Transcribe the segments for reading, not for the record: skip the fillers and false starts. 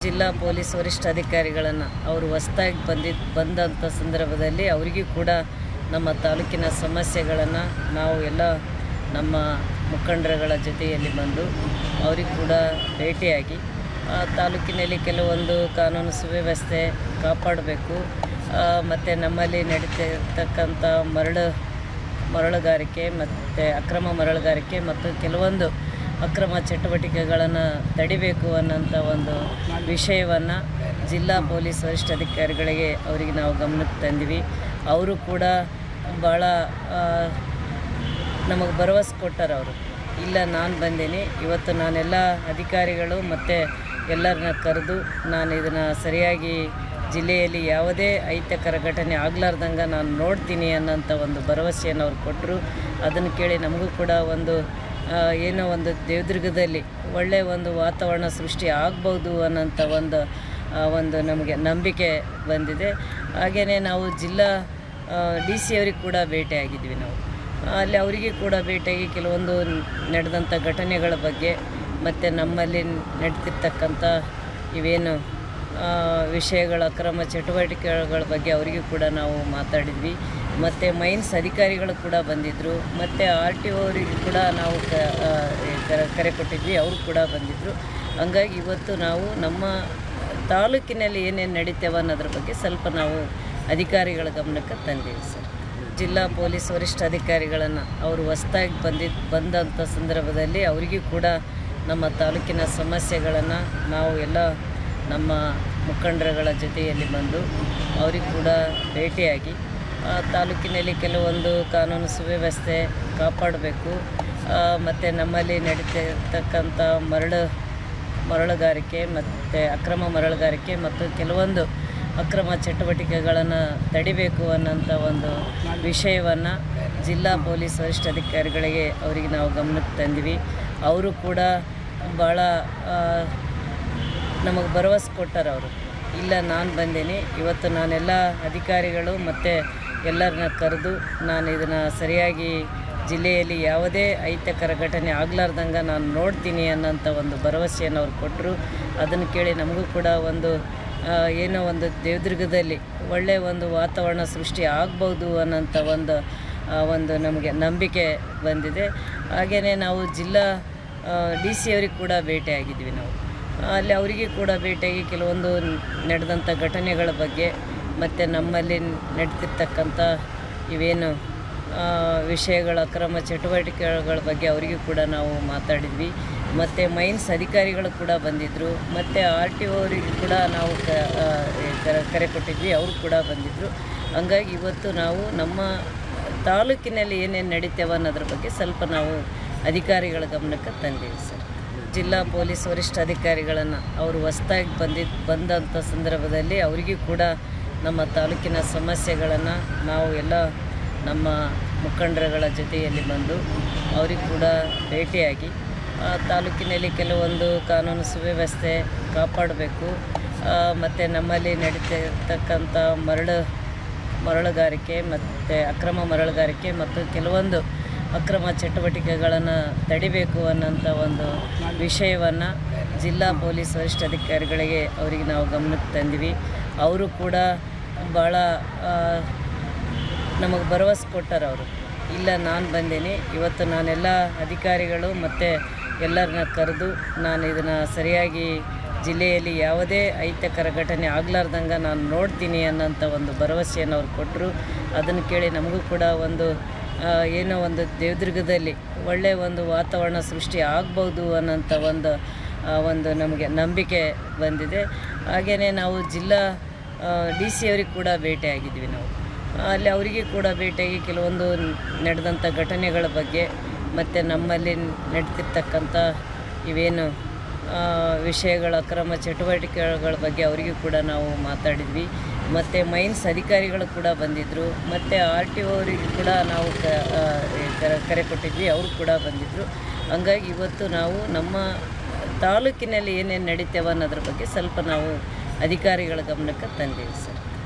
ಜಿಲ್ಲಾ ಪೊಲೀಸ್ ವರಿಷ್ಠಾಧಿಕಾರಿಗಳನ್ನು ಅವರು ಹೊಸದಾಗಿ ಬಂದಂಥ ಸಂದರ್ಭದಲ್ಲಿ ಅವರಿಗೂ ಕೂಡ ನಮ್ಮ ತಾಲೂಕಿನ ಸಮಸ್ಯೆಗಳನ್ನು ನಾವು ಎಲ್ಲ ನಮ್ಮ ಮುಖಂಡರುಗಳ ಜೊತೆಯಲ್ಲಿ ಬಂದು ಅವರಿಗೂ ಕೂಡ ಭೇಟಿಯಾಗಿ ತಾಲೂಕಿನಲ್ಲಿ ಕೆಲವೊಂದು ಕಾನೂನು ಸುವ್ಯವಸ್ಥೆ ಕಾಪಾಡಬೇಕು, ಮತ್ತು ನಮ್ಮಲ್ಲಿ ನಡೀತಿರ್ತಕ್ಕಂಥ ಮರಳುಗಾರಿಕೆ ಮತ್ತು ಅಕ್ರಮ ಮರಳುಗಾರಿಕೆ ಮತ್ತು ಕೆಲವೊಂದು ಅಕ್ರಮ ಚಟುವಟಿಕೆಗಳನ್ನು ತಡಿಬೇಕು ಅನ್ನೋಂಥ ಒಂದು ವಿಷಯವನ್ನು ಜಿಲ್ಲಾ ಪೊಲೀಸ್ ವರಿಷ್ಠಾಧಿಕಾರಿಗಳಿಗೆ ಅವರಿಗೆ ನಾವು ಗಮನಕ್ಕೆ ತಂದ್ವಿ. ಅವರು ಕೂಡ ಭಾಳ ನಮಗೆ ಭರವಸೆ ಕೊಟ್ಟರು. ಅವರು ಇಲ್ಲ ನಾನು ಬಂದೀನಿ, ಇವತ್ತು ನಾನೆಲ್ಲ ಅಧಿಕಾರಿಗಳು ಮತ್ತು ಎಲ್ಲರನ್ನ ಕರೆದು ನಾನು ಇದನ್ನು ಸರಿಯಾಗಿ ಜಿಲ್ಲೆಯಲ್ಲಿ ಯಾವುದೇ ಅಹಿತಕರ ಘಟನೆ ಆಗಲಾರ್ದಂಗೆ ನಾನು ನೋಡ್ತೀನಿ ಅನ್ನೋಂಥ ಒಂದು ಭರವಸೆಯನ್ನು ಅವ್ರು ಕೊಟ್ಟರು. ಅದನ್ನು ಕೇಳಿ ನಮಗೂ ಕೂಡ ಏನೋ ಒಂದು ದೇವದುರ್ಗದಲ್ಲಿ ಒಳ್ಳೆಯ ಒಂದು ವಾತಾವರಣ ಸೃಷ್ಟಿ ಆಗ್ಬೋದು ಅನ್ನೋಂಥ ಒಂದು ನಮಗೆ ನಂಬಿಕೆ ಬಂದಿದೆ. ಹಾಗೆಯೇ ನಾವು ಜಿಲ್ಲಾ DC ಅವ್ರಿಗೆ ಕೂಡ ಭೇಟಿಯಾಗಿದ್ವಿ. ನಾವು ಅಲ್ಲಿ ಅವರಿಗೆ ಕೂಡ ಭೇಟಿಯಾಗಿ ಕೆಲವೊಂದು ನಡೆದಂಥ ಘಟನೆಗಳ ಬಗ್ಗೆ ಮತ್ತು ನಮ್ಮಲ್ಲಿ ನಡೀತಿರ್ತಕ್ಕಂಥ ಇವೇನು ವಿಷಯಗಳ ಅಕ್ರಮ ಚಟುವಟಿಕೆಗಳ ಬಗ್ಗೆ ಅವರಿಗೂ ಕೂಡ ನಾವು ಮಾತಾಡಿದ್ವಿ. ಮತ್ತು ಮೈನ್ಸ್ ಅಧಿಕಾರಿಗಳು ಕೂಡ ಬಂದಿದ್ದರು, ಮತ್ತು RTO ಅವರಿಗೆ ಕೂಡ ನಾವು ಕರೆ ಕೊಟ್ಟಿದ್ವಿ, ಅವರು ಕೂಡ ಬಂದಿದ್ದರು. ಹಂಗಾಗಿ ಇವತ್ತು ನಾವು ನಮ್ಮ ತಾಲೂಕಿನಲ್ಲಿ ಏನೇನು ನಡೀತೇವೆ ಅನ್ನೋದ್ರ ಬಗ್ಗೆ ಸ್ವಲ್ಪ ನಾವು ಅಧಿಕಾರಿಗಳ ಗಮನಕ್ಕೆ ತಂದೀವಿ ಸರ್. ಜಿಲ್ಲಾ ಪೊಲೀಸ್ ವರಿಷ್ಠಾಧಿಕಾರಿಗಳನ್ನು ಅವರು ಹೊಸದಾಗಿ ಬಂದಂಥ ಸಂದರ್ಭದಲ್ಲಿ ಅವರಿಗೂ ಕೂಡ ನಮ್ಮ ತಾಲೂಕಿನ ಸಮಸ್ಯೆಗಳನ್ನು ನಾವು ಎಲ್ಲ ನಮ್ಮ ಮುಖಂಡರುಗಳ ಜೊತೆಯಲ್ಲಿ ಬಂದು ಅವರಿಗೂ ಕೂಡ ಭೇಟಿಯಾಗಿ ತಾಲೂಕಿನಲ್ಲಿ ಕೆಲವೊಂದು ಕಾನೂನು ಸುವ್ಯವಸ್ಥೆ ಕಾಪಾಡಬೇಕು, ಮತ್ತು ನಮ್ಮಲ್ಲಿ ನಡೀತಿರ್ತಕ್ಕಂಥ ಮರಳುಗಾರಿಕೆ ಮತ್ತು ಅಕ್ರಮ ಮರಳುಗಾರಿಕೆ ಮತ್ತು ಕೆಲವೊಂದು ಅಕ್ರಮ ಚಟುವಟಿಕೆಗಳನ್ನು ತಡಿಬೇಕು ಅನ್ನೋಂಥ ಒಂದು ವಿಷಯವನ್ನು ಜಿಲ್ಲಾ ಪೊಲೀಸ್ ವರಿಷ್ಠಾಧಿಕಾರಿಗಳಿಗೆ ಅವರಿಗೆ ನಾವು ಗಮನಕ್ಕೆ ತಂದ್ವಿ. ಅವರು ಕೂಡ ಭಾಳ ನಮಗೆ ಭರವಸೆ ಕೊಟ್ಟರು. ಅವರು ಇಲ್ಲ ನಾನು ಬಂದೀನಿ, ಇವತ್ತು ನಾನೆಲ್ಲ ಅಧಿಕಾರಿಗಳು ಮತ್ತು ಎಲ್ಲರನ್ನ ಕರೆದು ನಾನು ಇದನ್ನು ಸರಿಯಾಗಿ ಜಿಲ್ಲೆಯಲ್ಲಿ ಯಾವುದೇ ಅಹಿತಕರ ಘಟನೆ ಆಗಲಾರ್ದಂಗೆ ನಾನು ನೋಡ್ತೀನಿ ಅನ್ನೋಂಥ ಒಂದು ಭರವಸೆಯನ್ನು ಅವ್ರು ಕೊಟ್ಟರು. ಅದನ್ನು ಕೇಳಿ ನಮಗೂ ಕೂಡ ಏನೋ ಒಂದು ದೇವದುರ್ಗದಲ್ಲಿ ಒಳ್ಳೆಯ ಒಂದು ವಾತಾವರಣ ಸೃಷ್ಟಿ ಆಗ್ಬೋದು ಅನ್ನೋಂಥ ಒಂದು ನಮಗೆ ನಂಬಿಕೆ ಬಂದಿದೆ. ಹಾಗೆಯೇ ನಾವು ಜಿಲ್ಲಾ DC ಅವ್ರಿಗೆ ಕೂಡ ಭೇಟಿಯಾಗಿದ್ವಿ. ನಾವು ಅಲ್ಲಿ ಅವರಿಗೆ ಕೂಡ ಭೇಟಿಯಾಗಿ ಕೆಲವೊಂದು ನಡೆದಂಥ ಘಟನೆಗಳ ಬಗ್ಗೆ ಮತ್ತು ನಮ್ಮಲ್ಲಿ ನಡೀತಿರ್ತಕ್ಕಂಥ ಇವೇನು ವಿಷಯಗಳ ಅಕ್ರಮ ಚಟುವಟಿಕೆಗಳ ಬಗ್ಗೆ ಅವರಿಗೂ ಕೂಡ ನಾವು ಮಾತಾಡಿದ್ವಿ. ಮತ್ತು ಮೈನ್ಸ್ ಅಧಿಕಾರಿಗಳು ಕೂಡ ಬಂದಿದ್ದರು, ಮತ್ತು RTO ಅವರಿಗೆ ಕೂಡ ನಾವು ಕರೆ ಕೊಟ್ಟಿದ್ವಿ, ಅವರು ಕೂಡ ಬಂದಿದ್ದರು. ಹಂಗಾಗಿ ಇವತ್ತು ನಾವು ನಮ್ಮ ತಾಲೂಕಿನಲ್ಲಿ ಏನೇನು ನಡೀತೇವೆ ಅನ್ನೋದ್ರ ಬಗ್ಗೆ ಸ್ವಲ್ಪ ನಾವು ಅಧಿಕಾರಿಗಳ ಗಮನಕ್ಕೆ ತಂದೀವಿ ಸರ್. ಜಿಲ್ಲಾ ಪೊಲೀಸ್ ವರಿಷ್ಠಾಧಿಕಾರಿಗಳನ್ನು ಅವರು ಹೊಸದಾಗಿ ಬಂದಂಥ ಸಂದರ್ಭದಲ್ಲಿ ಅವರಿಗೂ ಕೂಡ ನಮ್ಮ ತಾಲೂಕಿನ ಸಮಸ್ಯೆಗಳನ್ನು ನಾವು ಎಲ್ಲ ನಮ್ಮ ಮುಖಂಡರುಗಳ ಜೊತೆಯಲ್ಲಿ ಬಂದು ಅವರಿಗೂ ಕೂಡ ಭೇಟಿಯಾಗಿ ತಾಲೂಕಿನಲ್ಲಿ ಕೆಲವೊಂದು ಕಾನೂನು ಸುವ್ಯವಸ್ಥೆ ಕಾಪಾಡಬೇಕು, ಮತ್ತು ನಮ್ಮಲ್ಲಿ ನಡೀತಿರ್ತಕ್ಕಂಥ ಮರಳುಗಾರಿಕೆ ಮತ್ತು ಅಕ್ರಮ ಮರಳುಗಾರಿಕೆ ಮತ್ತು ಕೆಲವೊಂದು ಅಕ್ರಮ ಚಟುವಟಿಕೆಗಳನ್ನು ತಡಿಬೇಕು ಅನ್ನೋಂಥ ಒಂದು ವಿಷಯವನ್ನು ಜಿಲ್ಲಾ ಪೊಲೀಸ್ ವರಿಷ್ಠಾಧಿಕಾರಿಗಳಿಗೆ ಅವರಿಗೆ ನಾವು ಗಮನಕ್ಕೆ ತಂದ್ವಿ. ಅವರು ಕೂಡ ಭಾಳ ನಮಗೆ ಭರವಸೆ ಕೊಟ್ಟರು. ಅವರು ಇಲ್ಲ ನಾನು ಬಂದೀನಿ, ಇವತ್ತು ನಾನೆಲ್ಲ ಅಧಿಕಾರಿಗಳು ಮತ್ತು ಎಲ್ಲರನ್ನ ಕರೆದು ನಾನು ಇದನ್ನು ಸರಿಯಾಗಿ ಜಿಲ್ಲೆಯಲ್ಲಿ ಯಾವುದೇ ಅಹಿತಕರ ಘಟನೆ ಆಗಲಾರ್ದಂಗೆ ನಾನು ನೋಡ್ತೀನಿ ಅನ್ನೋಂಥ ಒಂದು ಭರವಸೆಯನ್ನು ಅವ್ರು ಕೊಟ್ಟರು. ಅದನ್ನು ಕೇಳಿ ನಮಗೂ ಕೂಡ ಏನೋ ಒಂದು ದೇವದುರ್ಗದಲ್ಲಿ ಒಳ್ಳೆಯ ಒಂದು ವಾತಾವರಣ ಸೃಷ್ಟಿ ಆಗ್ಬೋದು ಅನ್ನೋಂಥ ಒಂದು ನಮಗೆ ನಂಬಿಕೆ ಬಂದಿದೆ. ಹಾಗೆಯೇ ನಾವು ಜಿಲ್ಲಾ DC ಅವ್ರಿಗೆ ಕೂಡ ಭೇಟಿಯಾಗಿದ್ವಿ. ನಾವು ಅಲ್ಲಿ ಅವರಿಗೆ ಕೂಡ ಭೇಟಿಯಾಗಿ ಕೆಲವೊಂದು ನಡೆದಂಥ ಘಟನೆಗಳ ಬಗ್ಗೆ ಮತ್ತು ನಮ್ಮಲ್ಲಿ ನಡೀತಿರ್ತಕ್ಕಂಥ ಇವೇನು ವಿಷಯಗಳ ಅಕ್ರಮ ಚಟುವಟಿಕೆಗಳ ಬಗ್ಗೆ ಅವರಿಗೂ ಕೂಡ ನಾವು ಮಾತಾಡಿದ್ವಿ. ಮತ್ತು ಮೈನ್ಸ್ ಅಧಿಕಾರಿಗಳು ಕೂಡ ಬಂದಿದ್ದರು, ಮತ್ತು RTO ಅವರಿಗೆ ಕೂಡ ನಾವು ಕರೆ ಕೊಟ್ಟಿದ್ವಿ, ಅವರು ಕೂಡ ಬಂದಿದ್ದರು. ಹಂಗಾಗಿ ಇವತ್ತು ನಾವು ನಮ್ಮ ತಾಲೂಕಿನಲ್ಲಿ ಏನೇನು ನಡೀತೇವೆ ಅನ್ನೋದ್ರ ಬಗ್ಗೆ ಸ್ವಲ್ಪ ನಾವು ಅಧಿಕಾರಿಗಳ ಗಮನಕ್ಕೆ ತಂದೀವಿ ಸರ್.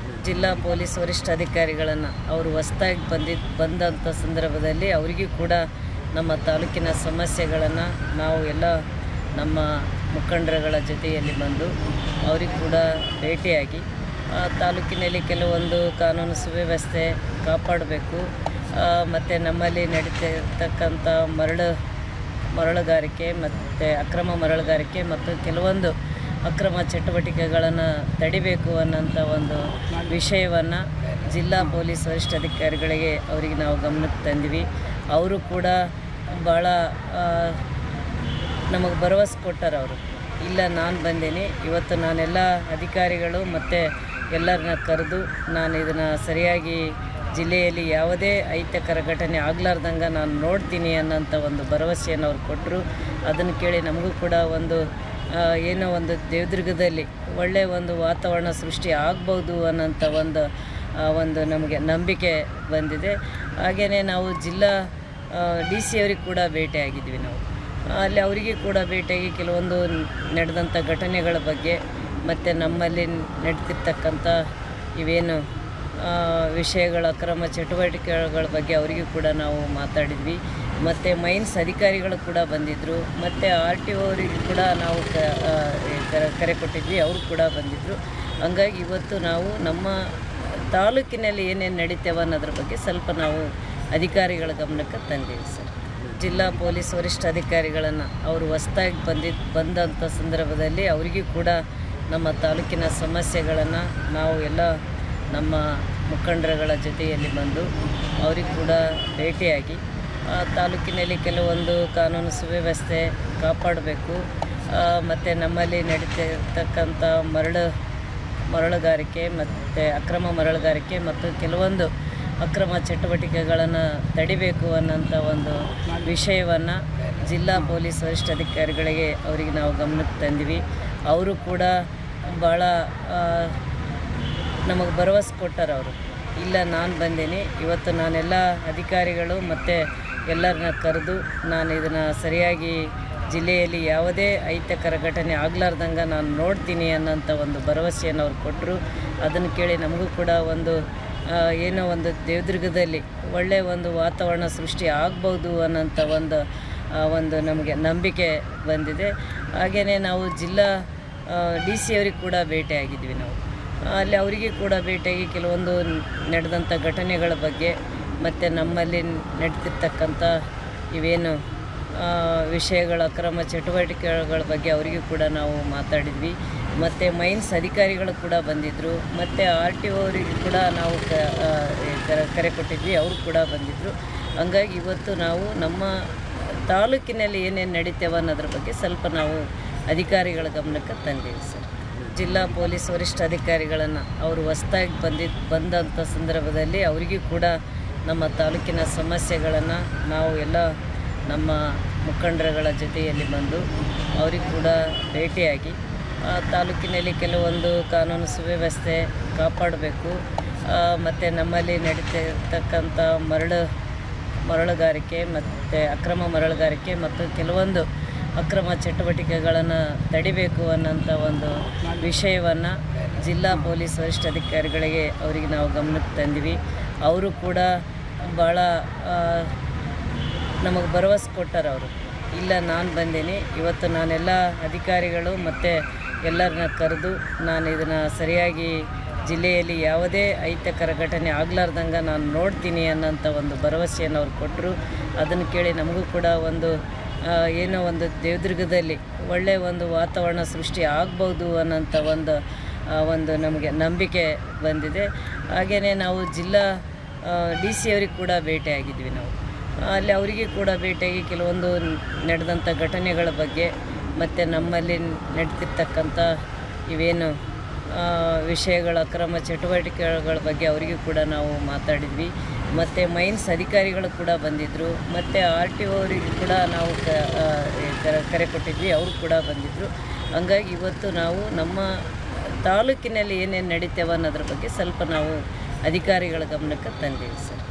ಜಿಲ್ಲಾ ಪೊಲೀಸ್ ವರಿಷ್ಠಾಧಿಕಾರಿಗಳನ್ನು ಅವರು ಹೊಸದಾಗಿ ಬಂದಂಥ ಸಂದರ್ಭದಲ್ಲಿ ಅವರಿಗೂ ಕೂಡ ನಮ್ಮ ತಾಲೂಕಿನ ಸಮಸ್ಯೆಗಳನ್ನು ನಾವು ಎಲ್ಲ ನಮ್ಮ ಮುಖಂಡರುಗಳ ಜೊತೆಯಲ್ಲಿ ಬಂದು ಅವ್ರಿಗೆ ಕೂಡ ಭೇಟಿಯಾಗಿ ತಾಲೂಕಿನಲ್ಲಿ ಕೆಲವೊಂದು ಕಾನೂನು ಸುವ್ಯವಸ್ಥೆ ಕಾಪಾಡಬೇಕು, ಮತ್ತು ನಮ್ಮಲ್ಲಿ ನಡೀತಿರ್ತಕ್ಕಂಥ ಮರಳುಗಾರಿಕೆ ಮತ್ತು ಅಕ್ರಮ ಮರಳುಗಾರಿಕೆ ಮತ್ತು ಕೆಲವೊಂದು ಅಕ್ರಮ ಚಟುವಟಿಕೆಗಳನ್ನು ತಡಿಬೇಕು ಅನ್ನೋಂಥ ಒಂದು ವಿಷಯವನ್ನು ಜಿಲ್ಲಾ ಪೊಲೀಸ್ ವರಿಷ್ಠಾಧಿಕಾರಿಗಳಿಗೆ ಅವರಿಗೆ ನಾವು ಗಮನಕ್ಕೆ ತಂದ್ವಿ. ಅವರು ಕೂಡ ಭಾಳ ನಮಗೆ ಭರವಸೆ ಕೊಟ್ಟಾರೆ. ಅವರು ಇಲ್ಲ ನಾನು ಬಂದೀನಿ, ಇವತ್ತು ನಾನೆಲ್ಲ ಅಧಿಕಾರಿಗಳು ಮತ್ತು ಎಲ್ಲರನ್ನ ಕರೆದು ನಾನು ಇದನ್ನು ಸರಿಯಾಗಿ ಜಿಲ್ಲೆಯಲ್ಲಿ ಯಾವುದೇ ಅಹಿತಕರ ಘಟನೆ ಆಗಲಾರ್ದಂಗೆ ನಾನು ನೋಡ್ತೀನಿ ಅನ್ನೋಂಥ ಒಂದು ಭರವಸೆಯನ್ನು ಅವ್ರು ಕೊಟ್ಟರು. ಅದನ್ನು ಕೇಳಿ ನಮಗೂ ಕೂಡ ಏನೋ ಒಂದು ದೇವದುರ್ಗದಲ್ಲಿ ಒಳ್ಳೆಯ ಒಂದು ವಾತಾವರಣ ಸೃಷ್ಟಿ ಆಗ್ಬೋದು ಅನ್ನೋಂಥ ಒಂದು ನಮಗೆ ನಂಬಿಕೆ ಬಂದಿದೆ. ಹಾಗೆಯೇ ನಾವು ಜಿಲ್ಲಾ DC ಅವ್ರಿಗೆ ಕೂಡ ಭೇಟಿಯಾಗಿದ್ವಿ. ನಾವು ಅಲ್ಲಿ ಅವರಿಗೆ ಕೂಡ ಭೇಟಿಯಾಗಿ ಕೆಲವೊಂದು ನಡೆದಂಥ ಘಟನೆಗಳ ಬಗ್ಗೆ ಮತ್ತು ನಮ್ಮಲ್ಲಿ ನಡೀತಿರ್ತಕ್ಕಂಥ ಇವೇನು ವಿಷಯಗಳ ಅಕ್ರಮ ಚಟುವಟಿಕೆಗಳ ಬಗ್ಗೆ ಅವರಿಗೂ ಕೂಡ ನಾವು ಮಾತಾಡಿದ್ವಿ. ಮತ್ತು ಮೈನ್ಸ್ ಅಧಿಕಾರಿಗಳು ಕೂಡ ಬಂದಿದ್ದರು, ಮತ್ತು RTO ಅವರಿಗೆ ಕೂಡ ನಾವು ಕರೆ ಕೊಟ್ಟಿದ್ವಿ, ಅವರು ಕೂಡ ಬಂದಿದ್ದರು. ಹಂಗಾಗಿ ಇವತ್ತು ನಾವು ನಮ್ಮ ತಾಲೂಕಿನಲ್ಲಿ ಏನೇನು ನಡೀತೇವೆ ಅನ್ನೋದ್ರ ಬಗ್ಗೆ ಸ್ವಲ್ಪ ನಾವು ಅಧಿಕಾರಿಗಳ ಗಮನಕ್ಕೆ ತಂದೀವಿ ಸರ್. ಜಿಲ್ಲಾ ಪೊಲೀಸ್ ವರಿಷ್ಠಾಧಿಕಾರಿಗಳನ್ನು ಅವರು ಹೊಸದಾಗಿ ಬಂದಂಥ ಸಂದರ್ಭದಲ್ಲಿ ಅವರಿಗೂ ಕೂಡ ನಮ್ಮ ತಾಲೂಕಿನ ಸಮಸ್ಯೆಗಳನ್ನು ನಾವು ಎಲ್ಲ ನಮ್ಮ ಮುಖಂಡರುಗಳ ಜೊತೆಯಲ್ಲಿ ಬಂದು ಅವ್ರಿಗೆ ಕೂಡ ಭೇಟಿಯಾಗಿ ತಾಲೂಕಿನಲ್ಲಿ ಕೆಲವೊಂದು ಕಾನೂನು ಸುವ್ಯವಸ್ಥೆ ಕಾಪಾಡಬೇಕು, ಮತ್ತು ನಮ್ಮಲ್ಲಿ ನಡೀತಿರ್ತಕ್ಕಂಥ ಮರಳುಗಾರಿಕೆ ಮತ್ತು ಅಕ್ರಮ ಮರಳುಗಾರಿಕೆ ಮತ್ತು ಕೆಲವೊಂದು ಅಕ್ರಮ ಚಟುವಟಿಕೆಗಳನ್ನು ತಡಿಬೇಕು ಅನ್ನೋಂಥ ಒಂದು ವಿಷಯವನ್ನು ಜಿಲ್ಲಾ ಪೊಲೀಸ್ ವರಿಷ್ಠಾಧಿಕಾರಿಗಳಿಗೆ ಅವರಿಗೆ ನಾವು ಗಮನಕ್ಕೆ ತಂದ್ವಿ. ಅವರು ಕೂಡ ಭಾಳ ನಮಗೆ ಭರವಸೆ ಕೊಟ್ಟಾರೆ. ಅವರು ಇಲ್ಲ ನಾನು ಬಂದೀನಿ, ಇವತ್ತು ನಾನೆಲ್ಲ ಅಧಿಕಾರಿಗಳು ಮತ್ತು ಎಲ್ಲರನ್ನ ಕರೆದು ನಾನು ಇದನ್ನು ಸರಿಯಾಗಿ ಜಿಲ್ಲೆಯಲ್ಲಿ ಯಾವುದೇ ಅಹಿತಕರ ಘಟನೆ ಆಗಲಾರ್ದಂಗೆ ನಾನು ನೋಡ್ತೀನಿ ಅನ್ನೋಂಥ ಒಂದು ಭರವಸೆಯನ್ನು ಅವ್ರು ಕೊಟ್ಟರು. ಅದನ್ನು ಕೇಳಿ ನಮಗೂ ಕೂಡ ಏನೋ ಒಂದು ದೇವದುರ್ಗದಲ್ಲಿ ಒಳ್ಳೆಯ ಒಂದು ವಾತಾವರಣ ಸೃಷ್ಟಿ ಆಗ್ಬೋದು ಅನ್ನೋಂಥ ಒಂದು ನಮಗೆ ನಂಬಿಕೆ ಬಂದಿದೆ. ಹಾಗೆಯೇ ನಾವು ಜಿಲ್ಲಾ DC ಅವ್ರಿಗೆ ಕೂಡ ಭೇಟಿಯಾಗಿದ್ವಿ. ನಾವು ಅಲ್ಲಿ ಅವರಿಗೆ ಕೂಡ ಭೇಟಿಯಾಗಿ ಕೆಲವೊಂದು ನಡೆದಂಥ ಘಟನೆಗಳ ಬಗ್ಗೆ ಮತ್ತು ನಮ್ಮಲ್ಲಿ ನಡೀತಿರ್ತಕ್ಕಂಥ ಇವೇನು ವಿಷಯಗಳ ಅಕ್ರಮ ಚಟುವಟಿಕೆಗಳ ಬಗ್ಗೆ ಅವರಿಗೂ ಕೂಡ ನಾವು ಮಾತಾಡಿದ್ವಿ. ಮತ್ತು ಮೈನ್ಸ್ ಅಧಿಕಾರಿಗಳು ಕೂಡ ಬಂದಿದ್ದರು, ಮತ್ತು RTO ಅವರಿಗೆ ಕೂಡ ನಾವು ಕರೆ ಕೊಟ್ಟಿದ್ವಿ, ಅವರು ಕೂಡ ಬಂದಿದ್ದರು. ಹಂಗಾಗಿ ಇವತ್ತು ನಾವು ನಮ್ಮ ತಾಲೂಕಿನಲ್ಲಿ ಏನೇನು ನಡೀತೇವೆ ಅನ್ನೋದ್ರ ಬಗ್ಗೆ ಸ್ವಲ್ಪ ನಾವು ಅಧಿಕಾರಿಗಳ ಗಮನಕ್ಕೆ ತಂದೀವಿ ಸರ್. ಜಿಲ್ಲಾ ಪೊಲೀಸ್ ವರಿಷ್ಠಾಧಿಕಾರಿಗಳನ್ನು ಅವರು ಹೊಸದಾಗಿ ಬಂದಂಥ ಸಂದರ್ಭದಲ್ಲಿ ಅವರಿಗೂ ಕೂಡ ನಮ್ಮ ತಾಲೂಕಿನ ಸಮಸ್ಯೆಗಳನ್ನು ನಾವು ಎಲ್ಲ ನಮ್ಮ ಮುಖಂಡರುಗಳ ಜೊತೆಯಲ್ಲಿ ಬಂದು ಅವ್ರಿಗೆ ಕೂಡ ಭೇಟಿಯಾಗಿ ತಾಲೂಕಿನಲ್ಲಿ ಕೆಲವೊಂದು ಕಾನೂನು ಸುವ್ಯವಸ್ಥೆ ಕಾಪಾಡಬೇಕು, ಮತ್ತು ನಮ್ಮಲ್ಲಿ ನಡೀತಿರ್ತಕ್ಕಂಥ ಮರಳುಗಾರಿಕೆ ಮತ್ತು ಅಕ್ರಮ ಮರಳುಗಾರಿಕೆ ಮತ್ತು ಕೆಲವೊಂದು ಅಕ್ರಮ ಚಟುವಟಿಕೆಗಳನ್ನು ತಡಿಬೇಕು ಅನ್ನೋಂಥ ಒಂದು ವಿಷಯವನ್ನು ಜಿಲ್ಲಾ ಪೊಲೀಸ್ ವರಿಷ್ಠಾಧಿಕಾರಿಗಳಿಗೆ ಅವರಿಗೆ ನಾವು ಗಮನಕ್ಕೆ ತಂದ್ವಿ. ಅವರು ಕೂಡ ಭಾಳ ನಮಗೆ ಭರವಸೆ ಕೊಟ್ಟಾರೆ. ಅವರು ಇಲ್ಲ ನಾನು ಬಂದೀನಿ, ಇವತ್ತು ನಾನೆಲ್ಲ ಅಧಿಕಾರಿಗಳು ಮತ್ತು ಎಲ್ಲರನ್ನ ಕರೆದು ನಾನು ಇದನ್ನು ಸರಿಯಾಗಿ ಜಿಲ್ಲೆಯಲ್ಲಿ ಯಾವುದೇ ಅಹಿತಕರ ಘಟನೆ ಆಗಲಾರ್ದಂಗೆ ನಾನು ನೋಡ್ತೀನಿ ಅನ್ನೋಂಥ ಒಂದು ಭರವಸೆಯನ್ನು ಅವ್ರು ಕೊಟ್ಟರು. ಅದನ್ನು ಕೇಳಿ ನಮಗೂ ಕೂಡ ಏನೋ ಒಂದು ದೇವದುರ್ಗದಲ್ಲಿ ಒಳ್ಳೆಯ ಒಂದು ವಾತಾವರಣ ಸೃಷ್ಟಿ ಆಗ್ಬೋದು ಅನ್ನೋಂಥ ಒಂದು ನಮಗೆ ನಂಬಿಕೆ ಬಂದಿದೆ. ಹಾಗೆಯೇ ನಾವು ಜಿಲ್ಲಾ DC ಅವ್ರಿಗೆ ಕೂಡ ಭೇಟಿಯಾಗಿದ್ವಿ. ನಾವು ಅಲ್ಲಿ ಅವರಿಗೆ ಕೂಡ ಭೇಟಿಯಾಗಿ ಕೆಲವೊಂದು ನಡೆದಂಥ ಘಟನೆಗಳ ಬಗ್ಗೆ ಮತ್ತು ನಮ್ಮಲ್ಲಿ ನಡೀತಿರ್ತಕ್ಕಂಥ ಇವೇನು ವಿಷಯಗಳ ಅಕ್ರಮ ಚಟುವಟಿಕೆಗಳ ಬಗ್ಗೆ ಅವರಿಗೂ ಕೂಡ ನಾವು ಮಾತಾಡಿದ್ವಿ. ಮತ್ತು ಮೈನ್ಸ್ ಅಧಿಕಾರಿಗಳು ಕೂಡ ಬಂದಿದ್ದರು, ಮತ್ತು RTO ಅವರಿಗೆ ಕೂಡ ನಾವು ಕರೆ ಕೊಟ್ಟಿದ್ವಿ, ಅವರು ಕೂಡ ಬಂದಿದ್ದರು. ಹಂಗಾಗಿ ಇವತ್ತು ನಾವು ನಮ್ಮ ತಾಲೂಕಿನಲ್ಲಿ ಏನೇನು ನಡೀತೇವೆ ಅನ್ನೋದ್ರ ಬಗ್ಗೆ ಸ್ವಲ್ಪ ನಾವು ಅಧಿಕಾರಿಗಳ ಗಮನಕ್ಕೆ ತಂದೀವಿ ಸರ್.